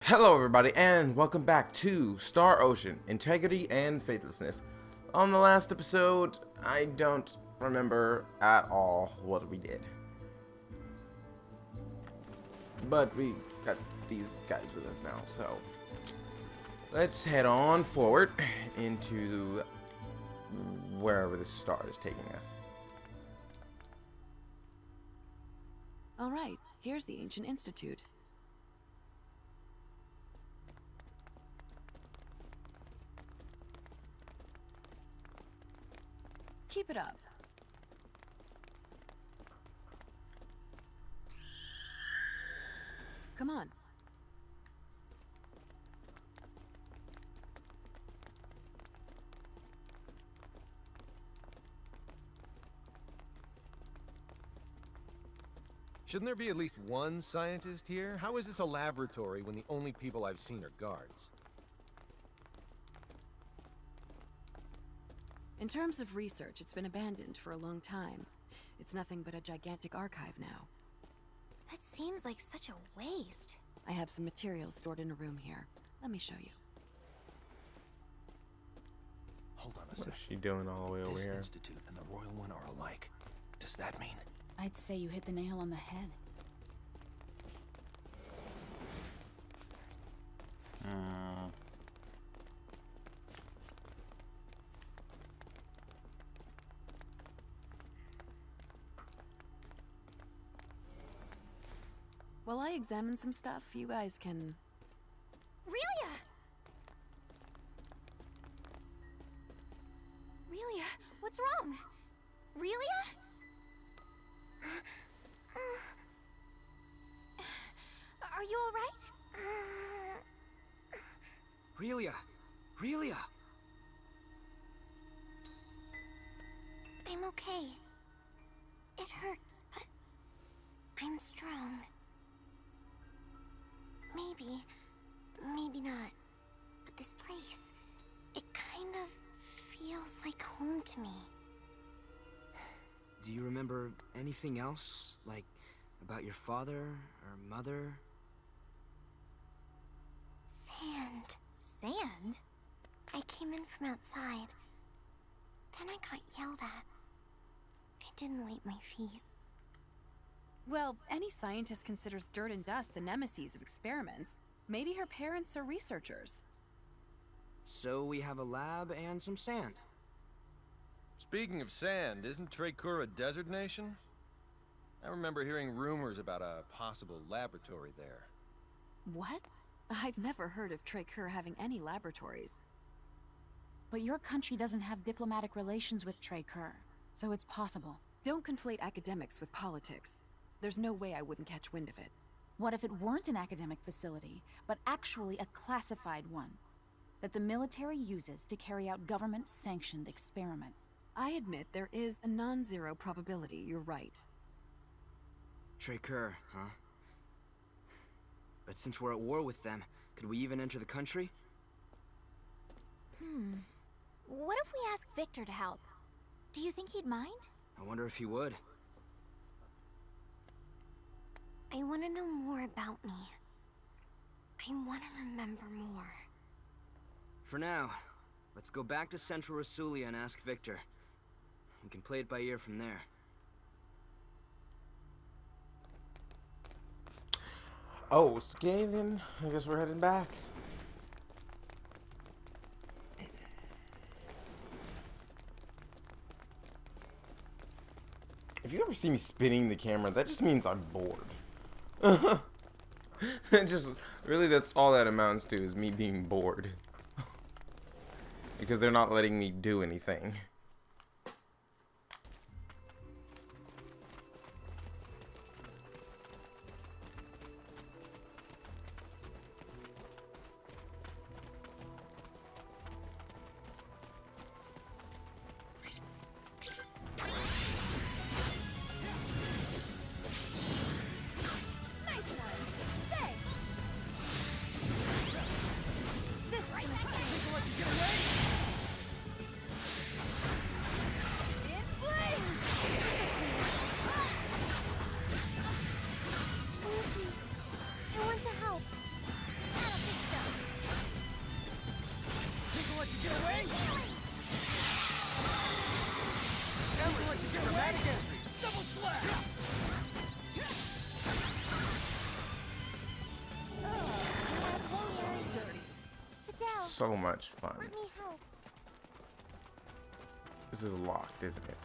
Hello everybody and welcome back to Star Ocean, Integrity and Faithlessness. On the last episode, I don't remember at all what we did. But we got these guys with us now, so let's head on forward into wherever the star is taking us. Alright, here's the Ancient Institute. Keep it up. Come on. Shouldn't there be at least one scientist here? How is this a laboratory when the only people I've seen are guards? In terms of research, it's been abandoned for a long time. It's nothing but a gigantic archive now. That seems like such a waste. I have some materials stored in a room here. Let me show you. Hold on a What second. is she doing all the way over This here? institute and the royal one are alike. Does that mean? I'd say you hit the nail on the head. While I examine some stuff, you guys can... Relia! Relia, what's wrong? Relia? Are you alright? Relia! Relia! I'm okay. It hurts, but I'm strong. Maybe not. But this place, it kind of feels like home to me. Do you remember anything else? Like, about your father or mother? Sand. Sand? I came in from outside. Then I got yelled at. I didn't wipe my feet. Well, any scientist considers dirt and dust the nemesis of experiments. Maybe her parents are researchers. So we have a lab and some sand. Speaking of sand, isn't Trakur a desert nation? I remember hearing rumors about a possible laboratory there. What? I've never heard of Trakur having any laboratories. But your country doesn't have diplomatic relations with Trakur, so it's possible. Don't conflate academics with politics. There's no way I wouldn't catch wind of it. What if it weren't an academic facility, but actually a classified one that the military uses to carry out government-sanctioned experiments? I admit there is a non-zero probability you're right. Trakur, huh? But since we're at war with them, could we even enter the country? What if we ask Victor to help? Do you think he'd mind? I wonder if he would. I want to know more about me. I want to remember more. For now, let's go back to Central Rasulia and ask Victor. We can play it by ear from there. Oh, okay then. I guess we're heading back. If you ever see me spinning the camera, that just means I'm bored. It just, really that's all that amounts to, is me being bored. Because they're not letting me do anything. so much fun. Let me help. This is locked, isn't it?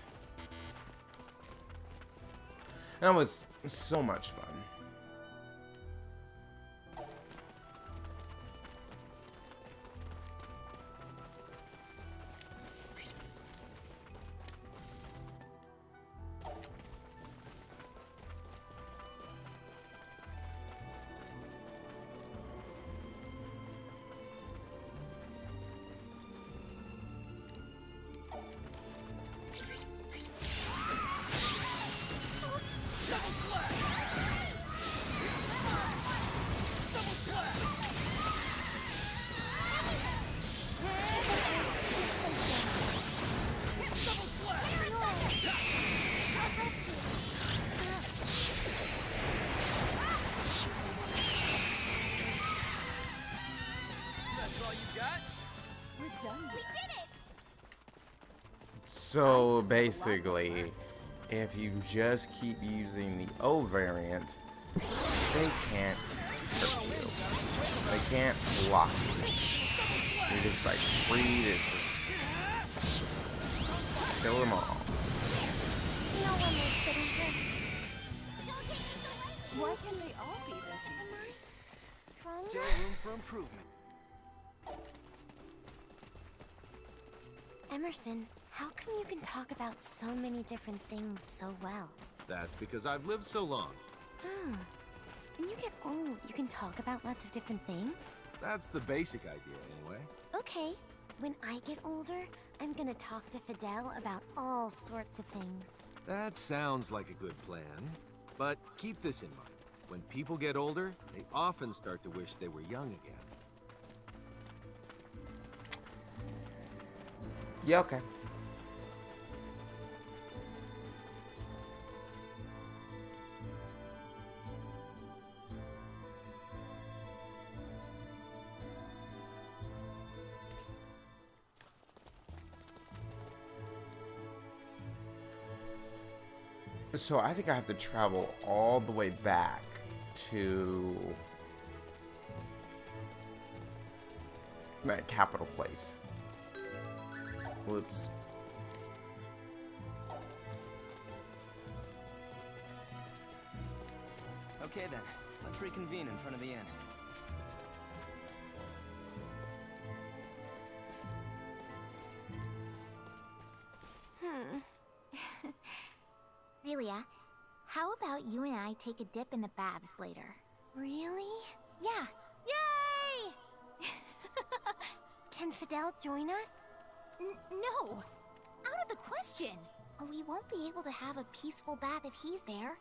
That was so much fun. So basically, if you just keep using the O variant, they can't hurt you. They can't block you. You're just like free to just kill them all. No one likes getting hurt. Why can they all be this easy? Stronger? Still room for improvement. Emerson, how come you can talk about so many different things so well? That's because I've lived so long. Hmm. When you get old, you can talk about lots of different things? That's the basic idea, anyway. Okay. When I get older, I'm gonna talk to Fidel about all sorts of things. That sounds like a good plan. But keep this in mind. When people get older, they often start to wish they were young again. Yeah, okay. So I think I have to travel all the way back to that capital place. Whoops. Okay then, let's reconvene in front of the inn. Relia, how about you and I take a dip in the baths later? Really? Yeah. Yay! Can Fidel join us? No. Out of the question. We won't be able to have a peaceful bath if he's there.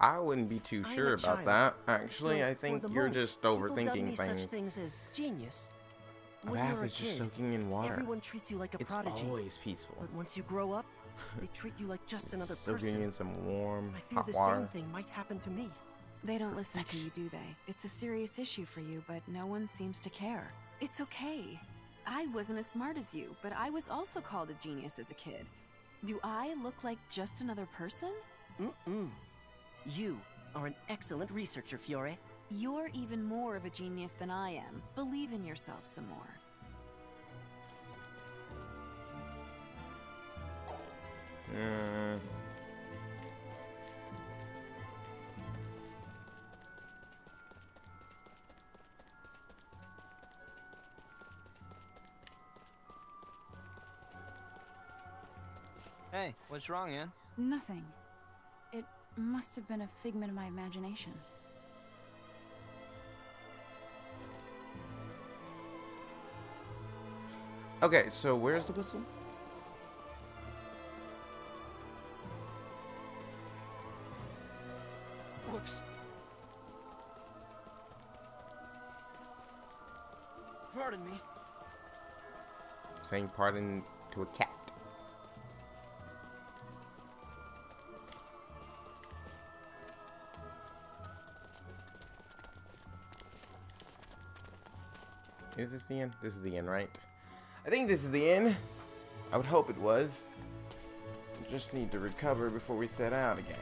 I wouldn't be too sure about that. Actually, I think you're just overthinking such things. things as genius. A When bath you're a is just kid, soaking in water. everyone treats you like a It's prodigy. always peaceful. But once you grow up, they treat you like just another Soaking person. in some warm, I fear hot the water. same thing might happen to me. They don't listen to you, do they? It's a serious issue for you, but no one seems to care. It's okay. I wasn't as smart as you, but I was also called a genius as a kid. Do I look like just another person? Mm-mm. You are an excellent researcher, Fiore. You're even more of a genius than I am. Believe in yourself some more. Hey, what's wrong, Ann? Nothing. It must have been a figment of my imagination. Okay, so where's the whistle? Whoops. Pardon me. Saying pardon to a cat. Is this the end? This is the end, right? I think this is the end. I would hope it was. Just need to recover before we set out again.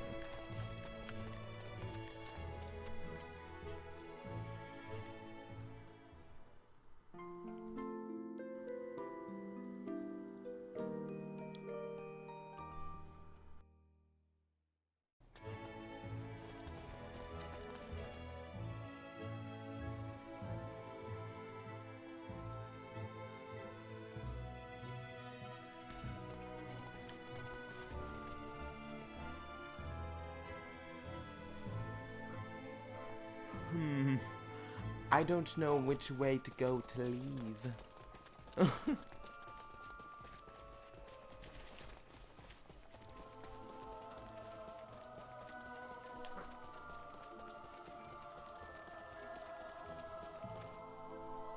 I don't know which way to go to leave.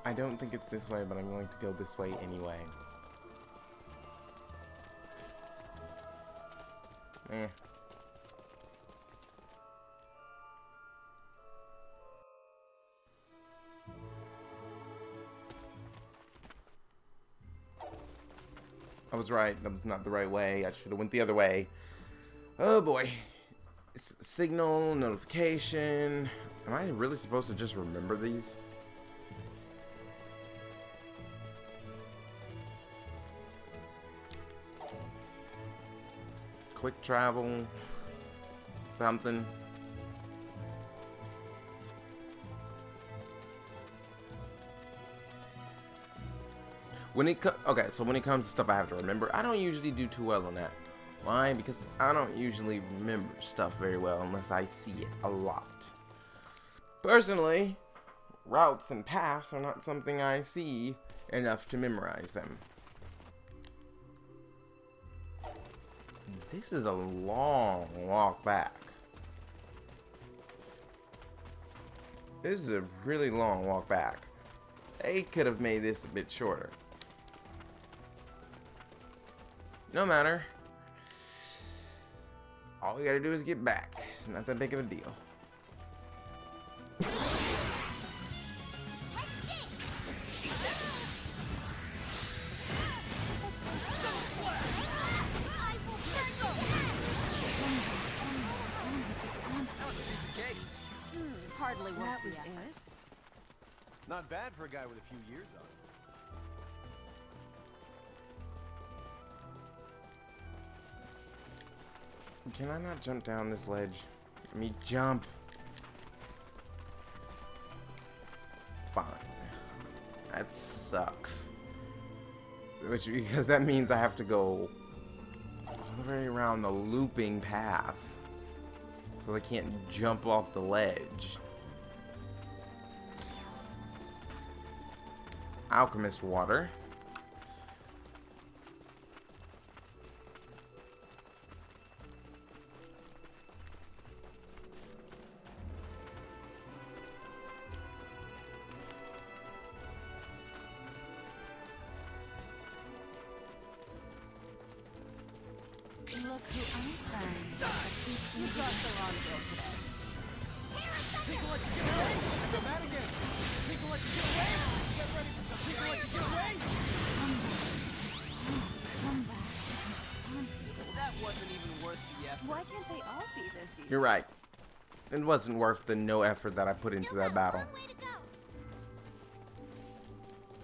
I don't think it's this way, but I'm going to go this way anyway. Eh. I was right. That was not the right way. I should have went the other way. Oh boy. Signal, notification. Am I really supposed to just remember these? Quick travel. Something. Okay, so when it comes to stuff I have to remember, I don't usually do too well on that. Why? Because I don't usually remember stuff very well unless I see it a lot. Personally, routes and paths are not something I see enough to memorize them. This is a long walk back. This is a really long walk back. They could have made this a bit shorter. No matter. All we gotta do is get back. It's not that big of a deal. Hardly worth That the was effort. it? Not bad for a guy with a few years on him. Can I not jump down this ledge? Let me jump. Fine. That sucks. Because that means I have to go all the way around the looping path. Because I can't jump off the ledge. Alchemist water. Look who I'm finding. You got the wrong girl today. People let you get away! Go mad again! People let you get away! Get ready for something! People let you get away! Come back. Auntie. That wasn't even worth the effort. Why can't they all be this easy? You're right. It wasn't worth the no effort that I put into that battle.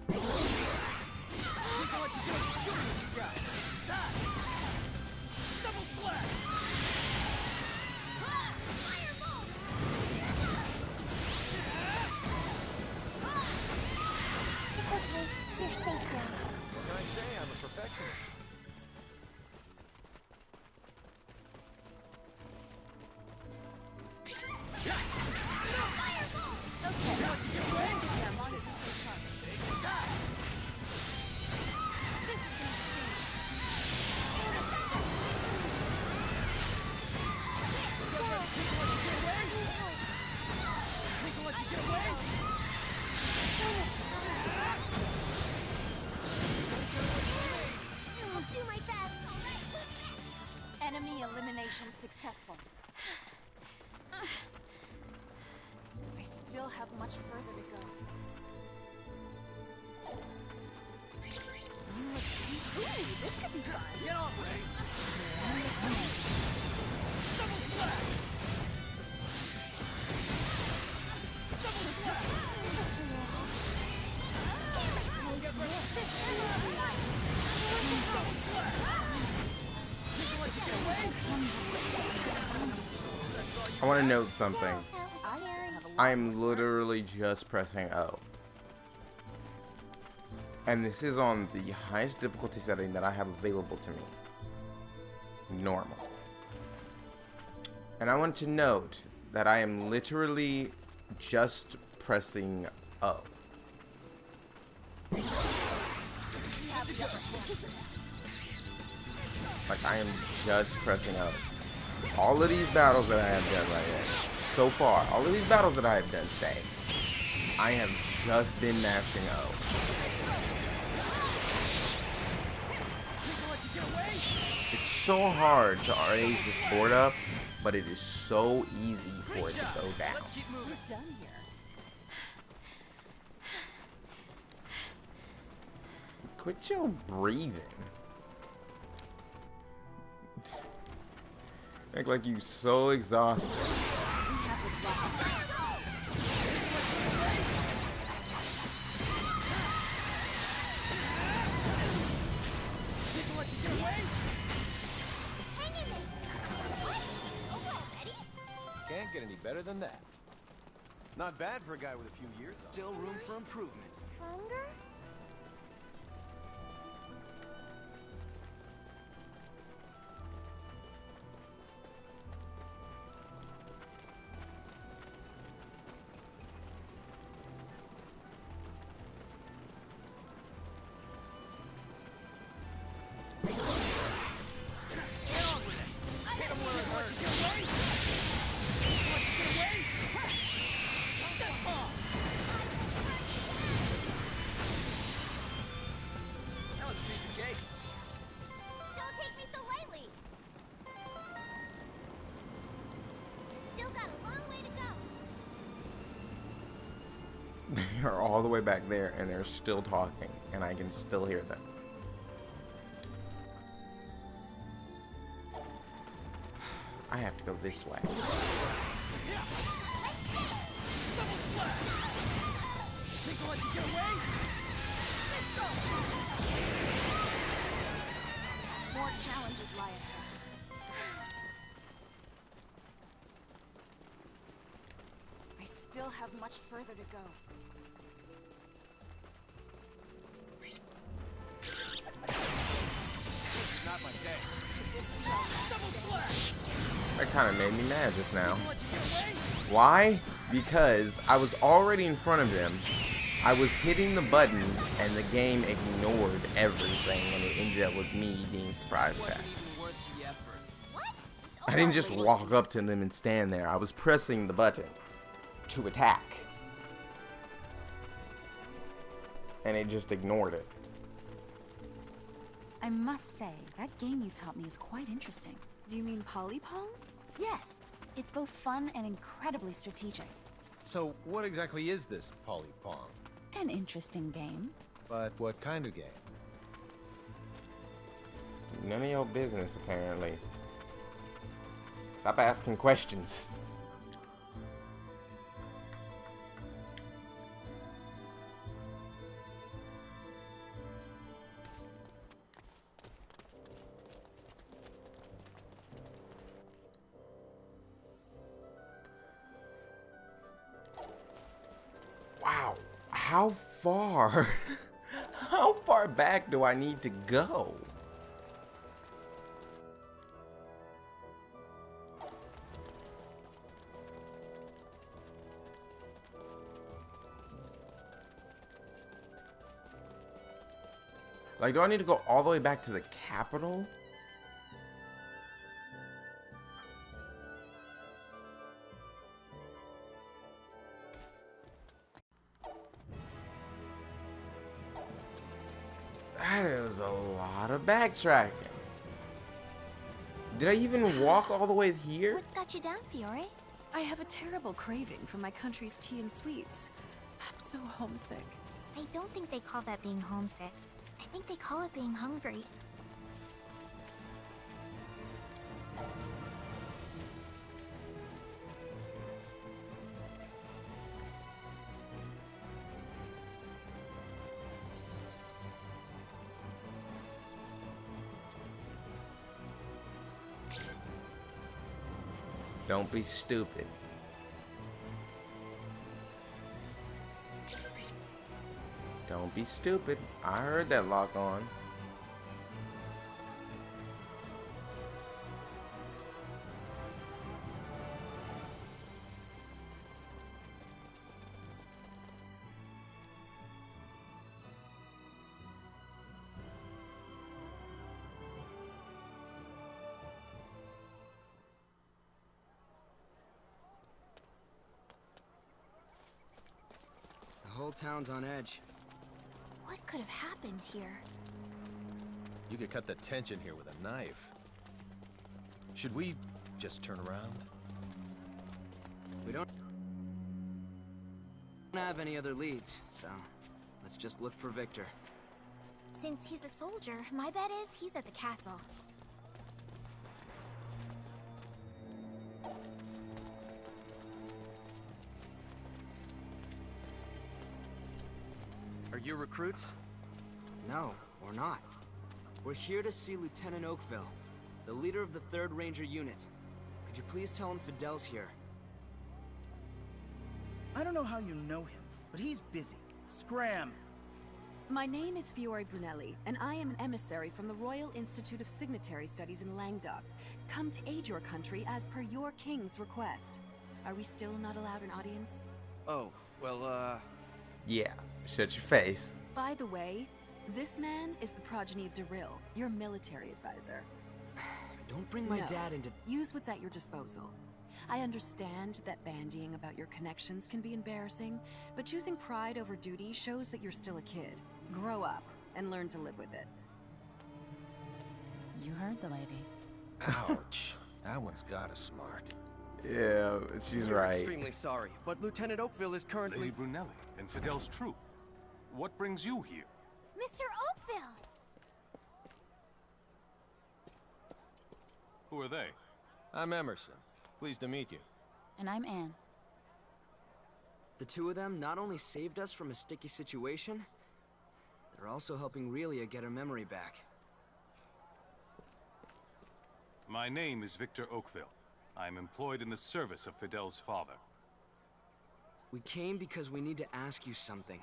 People let you get away! Show me what you got! Die! Double slash! It's okay. You're safe now. What can I say? I'm a perfectionist. I'll do my best. Enemy elimination successful. I still have much further to go. Ooh, this could be fun. Get off, Ray! I want to note something. That was scary. I am literally just pressing O. And this is on the highest difficulty setting that I have available to me. Normal. And I want to note that I am literally just pressing O. Like, I am just pressing O. All of these battles that I have done right here, so far, all of these battles that I have done today, I have just been mashing O. It's so hard to raise this board up, but it is so easy for it to go down. We're done here. Quit your breathing. Act like you so exhausted. We have to drop. Hang in there. Okay, ready? Can't get any better than that. Not bad for a guy with a few years. Still room for improvement. Stronger? That was a piece of cake. Don't take me so lightly. You've still got a long way to go. They are all the way back there, and they're still talking, and I can still hear them. I have to go this way. Think I'll let you get away? More challenges lie ahead. I still have much further to go. This is not my day. This be our last day. That kind of made me mad just now. I'll let you get away? Why? Because I was already in front of him. I was hitting the button, and the game ignored everything, and it ended up with me being surprised Wasn't attacked. even worth the effort. What? It's I didn't over. just walk up to them and stand there. I was pressing the button to attack. And it just ignored it. I must say, that game you taught me is quite interesting. Do you mean Polypong? Yes, it's both fun and incredibly strategic. So, what exactly is this Polly Pong? An interesting game. But what kind of game? None of your business, apparently. Stop asking questions. Wow, how far? How far back do I need to go? Like, do I need to go all the way back to the capital? That is a lot of backtracking. Did I even walk all the way here? What's got you down, Fiore? I have a terrible craving for my country's tea and sweets. I'm so homesick. I don't think they call that being homesick. I think they call it being hungry. Don't be stupid. Don't be stupid. I heard that lock on. The whole town's on edge. What could have happened here? You could cut the tension here with a knife. Should we just turn around? We don't have any other leads, so let's just look for Victor. Since he's a soldier, my bet is he's at the castle. Are you recruits? No, we're not. We're here to see Lieutenant Oakville, the leader of the 3rd Ranger Unit. Could you please tell him Fidel's here? I don't know how you know him, but he's busy. Scram! My name is Fiore Brunelli, and I am an emissary from the Royal Institute of Signatory Studies in Languedoc, come to aid your country as per your king's request. Are we still not allowed an audience? Oh, well, Yeah, shut your face. By the way, this man is the progeny of Darryl, your military advisor. don't bring my No. dad into... Use what's at your disposal. I understand that bandying about your connections can be embarrassing, but choosing pride over duty shows that you're still a kid. Grow up and learn to live with it. You heard the lady. Ouch. That one's got us smart. Yeah, she's We're right. extremely sorry, but Lieutenant Oakville is currently... Lady Brunelli and Fidel's troop. What brings you here? Mr. Oakville! Who are they? I'm Emerson. Pleased to meet you. And I'm Anne. The two of them not only saved us from a sticky situation, they're also helping Relia get her memory back. My name is Victor Oakville. I am employed in the service of Fidel's father. We came because we need to ask you something.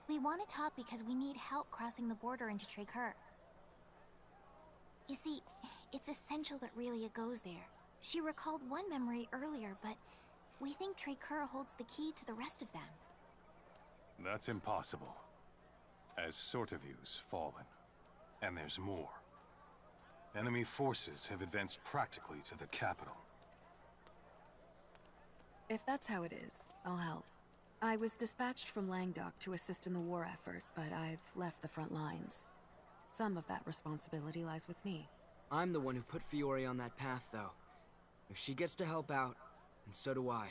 We want to talk because we need help crossing the border into Tracur. You see, it's essential that Relia goes there. She recalled one memory earlier, but we think Tracur holds the key to the rest of them. That's impossible. As Sortaview's fallen. And there's more. Enemy forces have advanced practically to the capital. If that's how it is, I'll help. I was dispatched from Languedoc to assist in the war effort, but I've left the front lines. Some of that responsibility lies with me. I'm the one who put Fiore on that path, though. If she gets to help out, then so do I.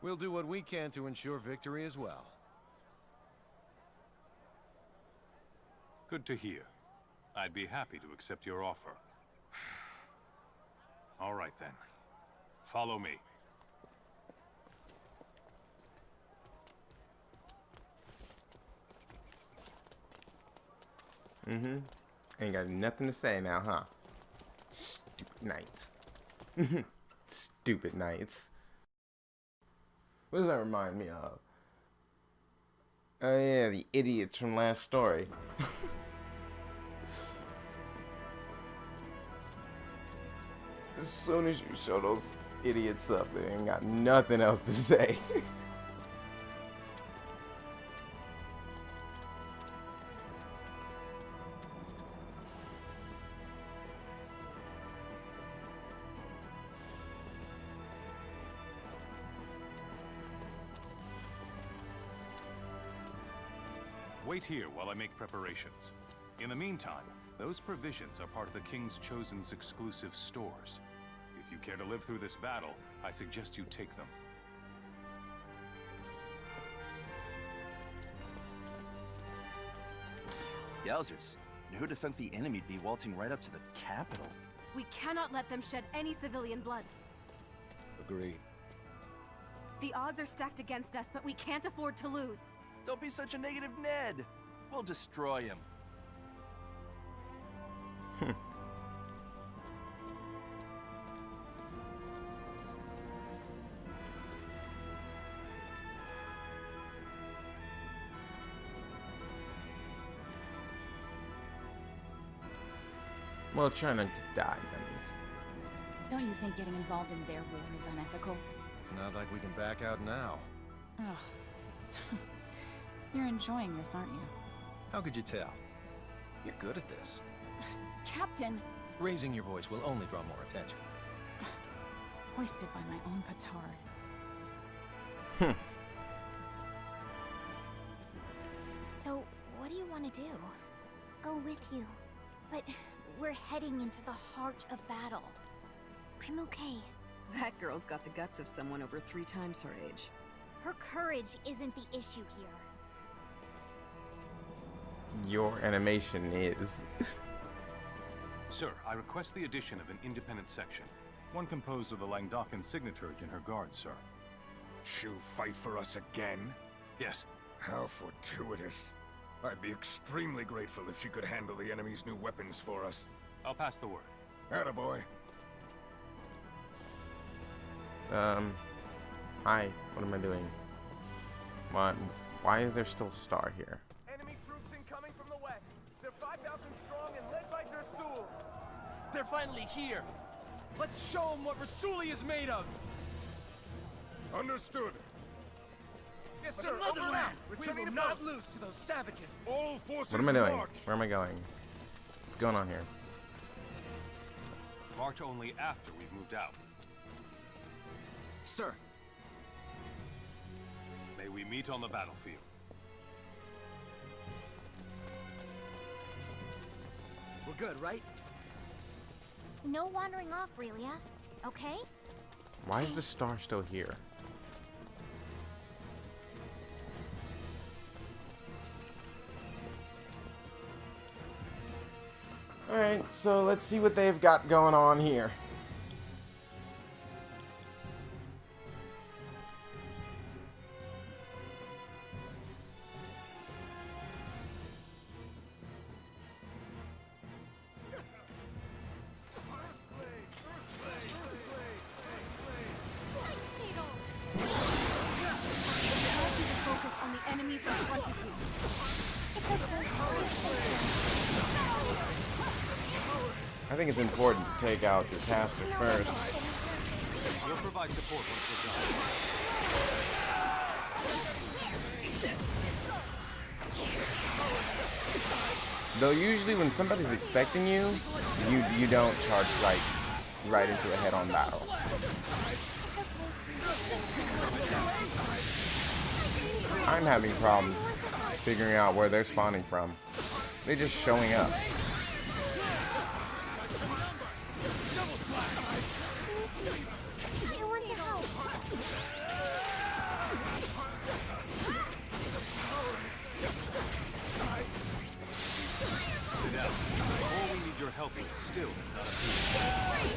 We'll do what we can to ensure victory as well. Good to hear. I'd be happy to accept your offer. All right then. Follow me. Ain't got nothing to say now, huh? Stupid knights. Stupid knights. What does that remind me of? Oh yeah, the idiots from last story. As soon as you show those idiots up, they ain't got nothing else to say. Wait here while I make preparations. In the meantime, those provisions are part of the King's Chosen's exclusive stores. If you care to live through this battle, I suggest you take them. Yowzers. Who'd have thought the enemy'd be waltzing right up to the capital? We cannot let them shed any civilian blood. Agreed. The odds are stacked against us, but we can't afford to lose. Don't be such a negative Ned. We'll destroy him. Well, try not to die, dummies. Don't you think getting involved in their war is unethical? It's not like we can back out now. Oh. You're enjoying this, aren't you? How could you tell? You're good at this. Captain! Raising your voice will only draw more attention. Hoisted by my own petard. So, what do you want to do? Go with you. But we're heading into the heart of battle. I'm okay. That girl's got the guts of someone over 3 times her age. Her courage isn't the issue here. Your animation is. Sir, I request the addition of an independent section. One composed of the Langdochan signaturge and her guards, sir. She'll fight for us again? Yes. How fortuitous. I'd be extremely grateful if she could handle the enemy's new weapons for us. I'll pass the word. Attaboy. Hi. What am I doing? Why is there still a star here? Enemy troops incoming from the west. They're 5,000 strong and led by Dersul. They're finally here. Let's show them what Rasuli is made of. Understood. Yes, sir. Another Over round. We Returning will to not post. lose to those savages. All forces What am I doing? march. Where am I going? What's going on here? March only after we've moved out. Sir, May we meet on the battlefield. we're good, right? No wandering off, Relia. Okay? Why is the star still here? Alright, so let's see what they've got going on here. Focus on the enemies in front of you. I think it's important to take out your caster first. We'll provide support once we're done. Though usually when somebody's expecting you, you don't charge right into a head-on battle. I'm having problems figuring out where they're spawning from. They're just showing up. I want to help. All we need your help with still is not appealing.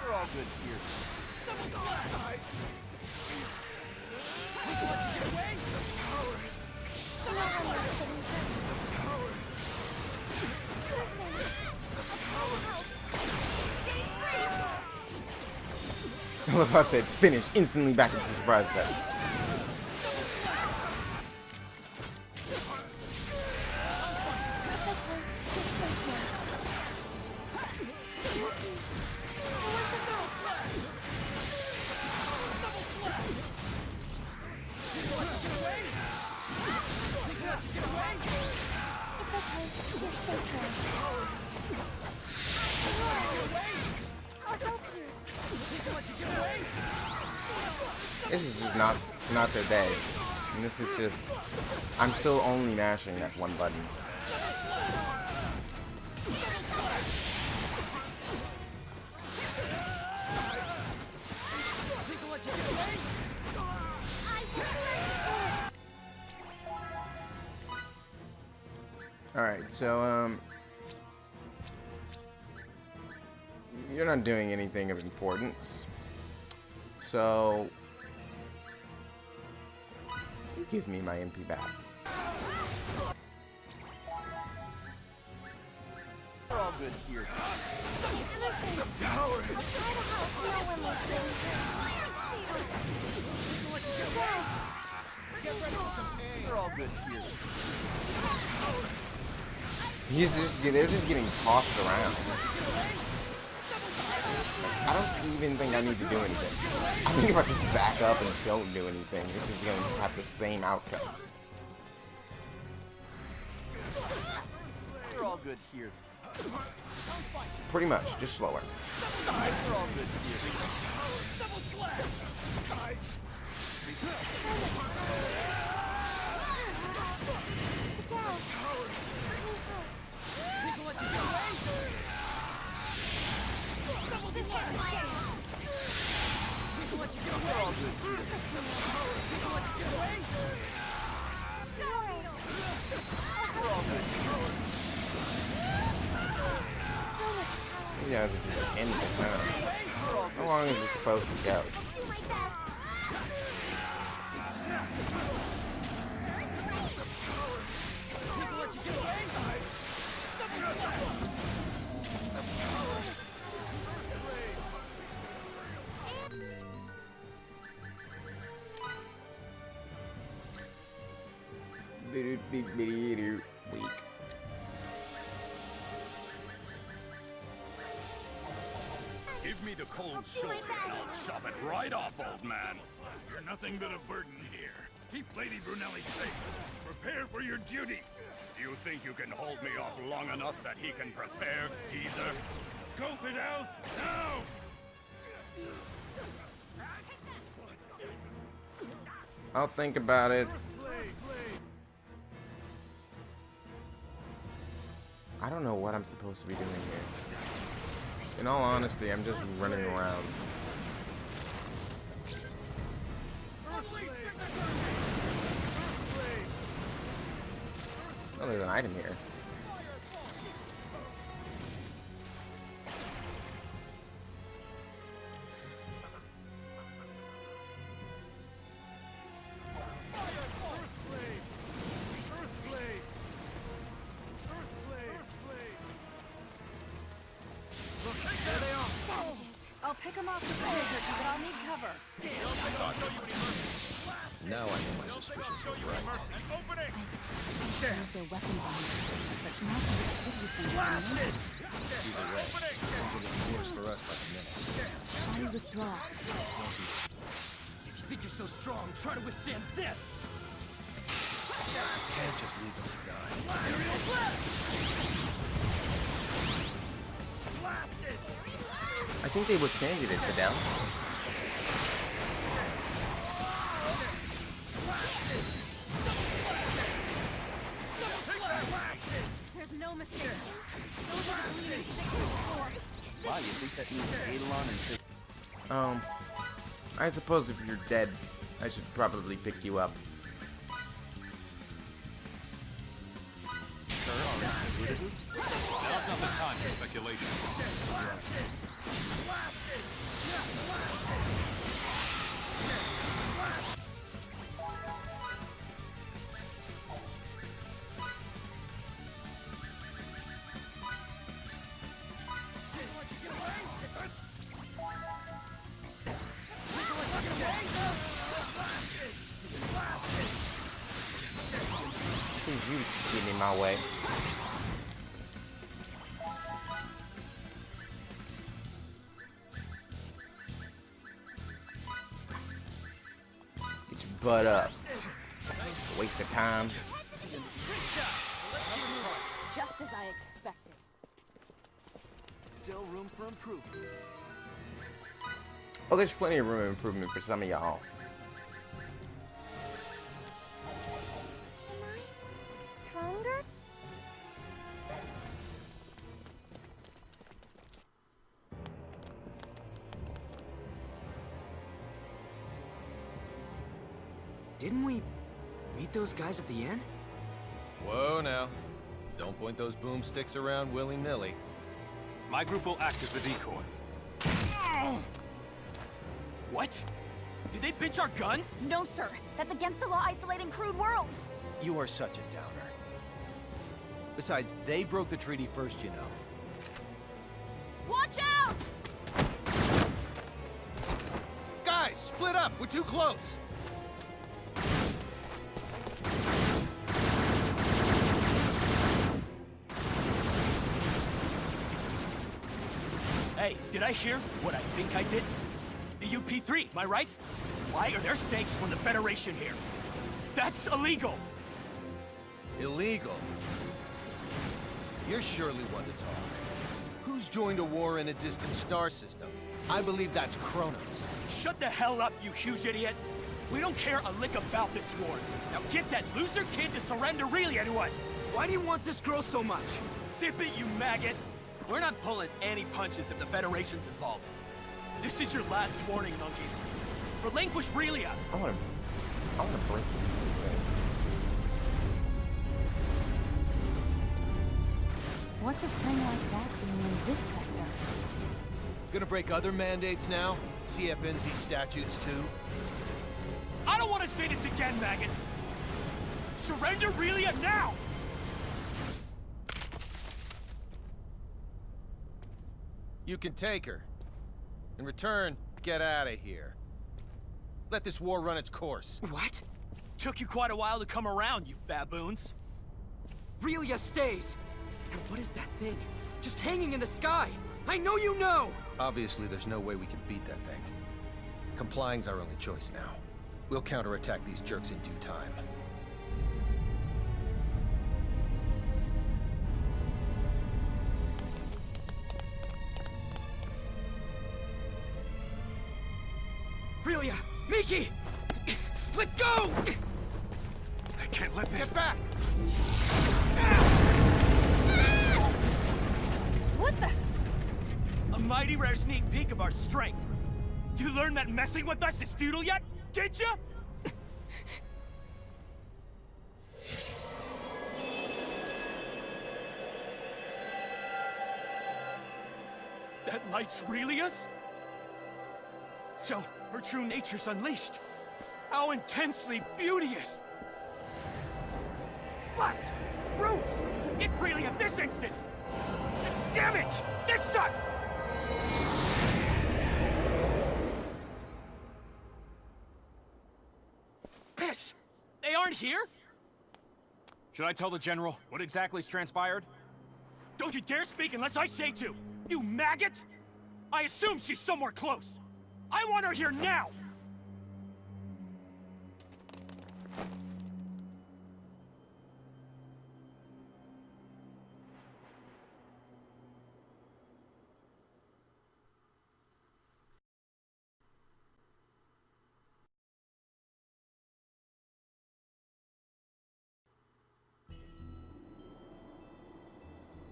We're all good here. I love how it said finish instantly back into surprise attack. This is just not their day. And this is just, I'm still only mashing that one button. Alright, so, you're not doing anything of importance. So, you give me my MP back. We're all good here. Get ready for some pain. We're all good here. They're just getting tossed around. I don't even think I need to do anything. I think if I just back up and don't do anything, this is going to have the same outcome. We're all good here. Pretty much, just slower. We're all good here. Double slash! People let you get away! Double slash! People let you get away! We're all good here. People let you get away! We're all good here. You guys are just ending it now. How long is it supposed to go? People let you get away! Double slash! Weak. Give me the cold shoulder and I'll chop it right off, old man. You're nothing but a burden here. Keep Lady Brunelli safe. Prepare for your duty. Do you think you can hold me off long enough that he can prepare, geezer? Go, Fidel! Now! I'll think about it. I don't know what I'm supposed to be doing here. In all honesty, I'm just running around. Oh, there's an item here. I'll pick him off the stage, but I'll need cover. Now I know my suspicions were right. I expected them to use their weapons on these people, but not to distribute them to their neighbors. Either way, things are getting worse for us by the minute. I withdraw. If you think you're so strong, try to withstand this! Can't just leave them to die. Aerial blast! Blast it! I think they withstanded it, Fidel. There's no mistake. Those are the leaders 6 and 4. Wow, you think that means Eidolon and Trick? I suppose if you're dead, I should probably pick you up. Now's not the time for speculation. Please, you get in my way. Get your butt up. Waste of time. Just as I expected. Still room for improvement. Oh, there's plenty of room for improvement for some of y'all. Stronger? Didn't we meet those guys at the inn? Whoa now. Don't point those boomsticks around willy-nilly. My group will act as the decoy. What? Did they pinch our guns? No, sir. That's against the law isolating crude worlds. You are such a downer. Besides, they broke the treaty first, you know. Watch out! Guys, split up! We're too close! Hey, did I hear what I think I did? The UP3, am I right? Why are there snakes when the Federation here? That's illegal! Illegal? You're surely one to talk. Who's joined a war in a distant star system? I believe that's Kronos. Shut the hell up, you huge idiot! We don't care a lick about this war. Now get that loser kid to surrender Relia to us! Why do you want this girl so much? Zip it, you maggot! We're not pulling any punches if the Federation's involved. This is your last warning, monkeys. Relinquish Relia! I wanna break this piece in. What's a thing like that doing in this sector? Gonna break other mandates now? CFNZ statutes too? I don't want to say this again, maggots! Surrender Relia now! You can take her. In return, get out of here. Let this war run its course. What? Took you quite a while to come around, you baboons. Relia stays! And what is that thing? Just hanging in the sky! I know you know! Obviously, there's no way we can beat that thing. Complying's our only choice now. We'll counterattack these jerks in due time. Relia! Miki! Let go! I can't let this... Get back! What the? A mighty rare sneak peek of our strength. You learned that messing with us is futile yet? Did ya? That light's Relia's? So, her true nature's unleashed. How intensely beauteous! Left! Roots! Get Relia this instant! Damn it! This sucks! Piss! They aren't here? Should I tell the General what exactly's transpired? Don't you dare speak unless I say to! You maggot! I assume she's somewhere close! I want her here now!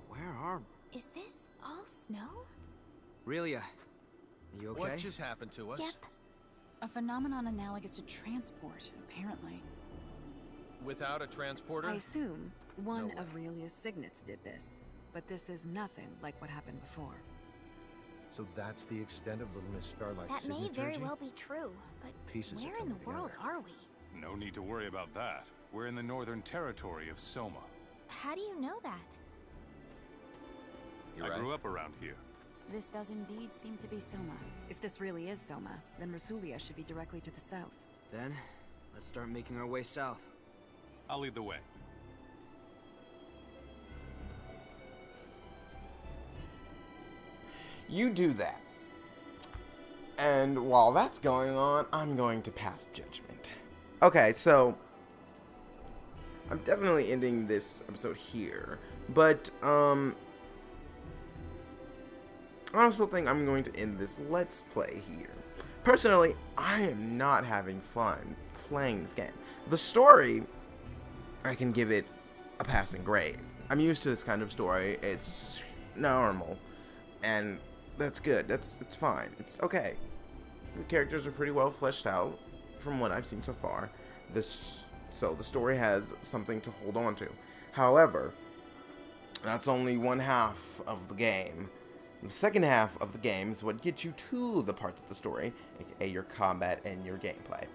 Where are... Is this all snow? Relia, you okay? What just happened to us? Yep. A phenomenon analogous to transport, apparently. Without a transporter? I assume one No way. of Relia's signets did this, but this is nothing like what happened before. So that's the extent of Little Miss Starlight's That may very signaturgy? well be true, but Pieces are where in the coming world together. are we? No need to worry about that. We're in the northern territory of Soma. How do you know that? You're I right. grew up around here. This does indeed seem to be Soma. If this really is Soma, then Rasulia should be directly to the south. Then, let's start making our way south. I'll lead the way. You do that. And while that's going on, I'm going to pass judgment. Okay, so I'm definitely ending this episode here, but I also think I'm going to end this Let's Play here. Personally, I am not having fun playing this game. The story, I can give it a passing grade. I'm used to this kind of story. It's normal, and that's good. It's fine. It's okay. The characters are pretty well fleshed out from what I've seen so far. So the story has something to hold on to. However, that's only one half of the game. The second half of the game is what gets you to the parts of the story, aka your combat and your gameplay.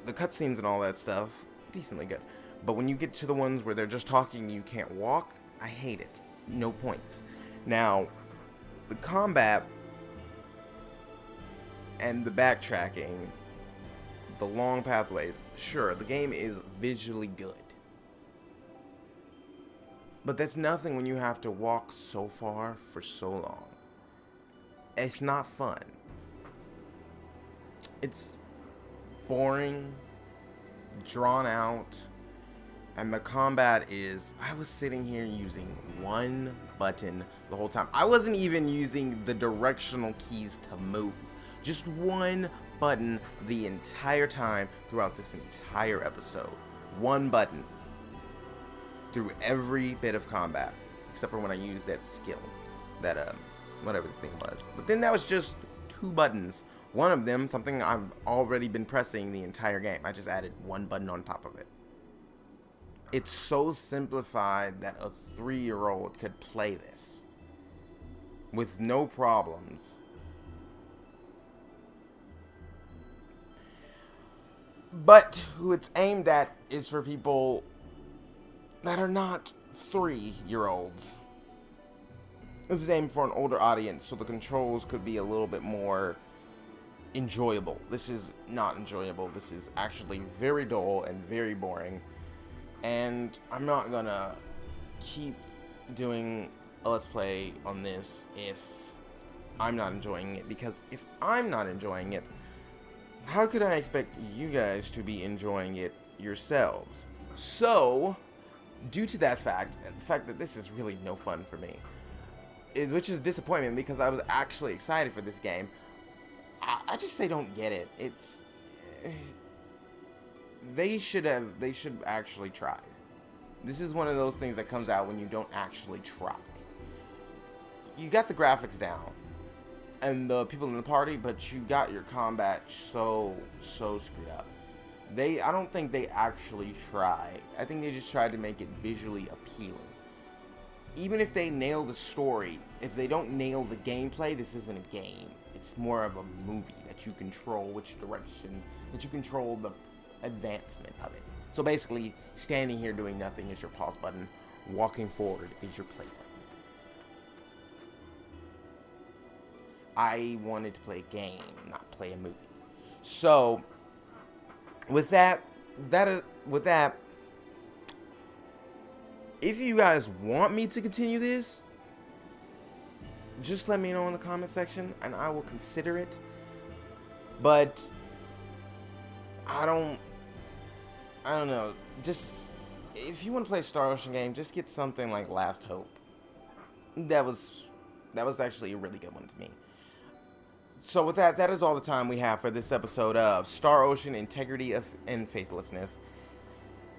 The cutscenes and all that stuff, decently good. But when you get to the ones where they're just talking and you can't walk, I hate it. No points. Now, the combat and the backtracking, the long pathways, sure, the game is visually good. But that's nothing when you have to walk so far for so long. It's not fun. It's boring, drawn out, and the combat is, I was sitting here using one button the whole time. I wasn't even using the directional keys to move. Just one button the entire time throughout this entire episode. One button through every bit of combat, except for when I used that skill, that whatever the thing was. But then that was just 2 buttons. One of them, something I've already been pressing the entire game. I just added one button on top of it. It's so simplified that a 3-year-old could play this with no problems. But who it's aimed at is for people that are not 3-year-olds. This is aimed for an older audience, so the controls could be a little bit more enjoyable. This is not enjoyable. This is actually very dull and very boring. And I'm not gonna keep doing a Let's Play on this if I'm not enjoying it. Because if I'm not enjoying it, how could I expect you guys to be enjoying it yourselves? So, due to that fact, and the fact that this is really no fun for me, which is a disappointment because I was actually excited for this game, I just say don't get it. It's they should actually try. This is one of those things that comes out when you don't actually try. You got the graphics down and the people in the party, but you got your combat so screwed up. I don't think they actually tried. I think they just tried to make it visually appealing. Even if they nail the story, if they don't nail the gameplay, this isn't a game. It's more of a movie that you control which direction, that you control the advancement of it. So basically, standing here doing nothing is your pause button. Walking forward is your play button. I wanted to play a game, not play a movie. So, with that, if you guys want me to continue this, just let me know in the comment section and I will consider it. But I don't know. Just if you want to play a Star Ocean game, just get something like Last Hope. That was actually a really good one to me. So with that is all the time we have for this episode of Star Ocean Integrity and Faithlessness.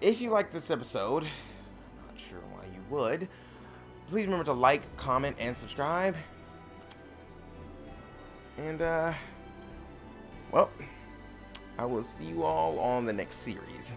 If you like this episode, I'm not sure why you would, please remember to like, comment, and subscribe. And, well, I will see you all on the next series.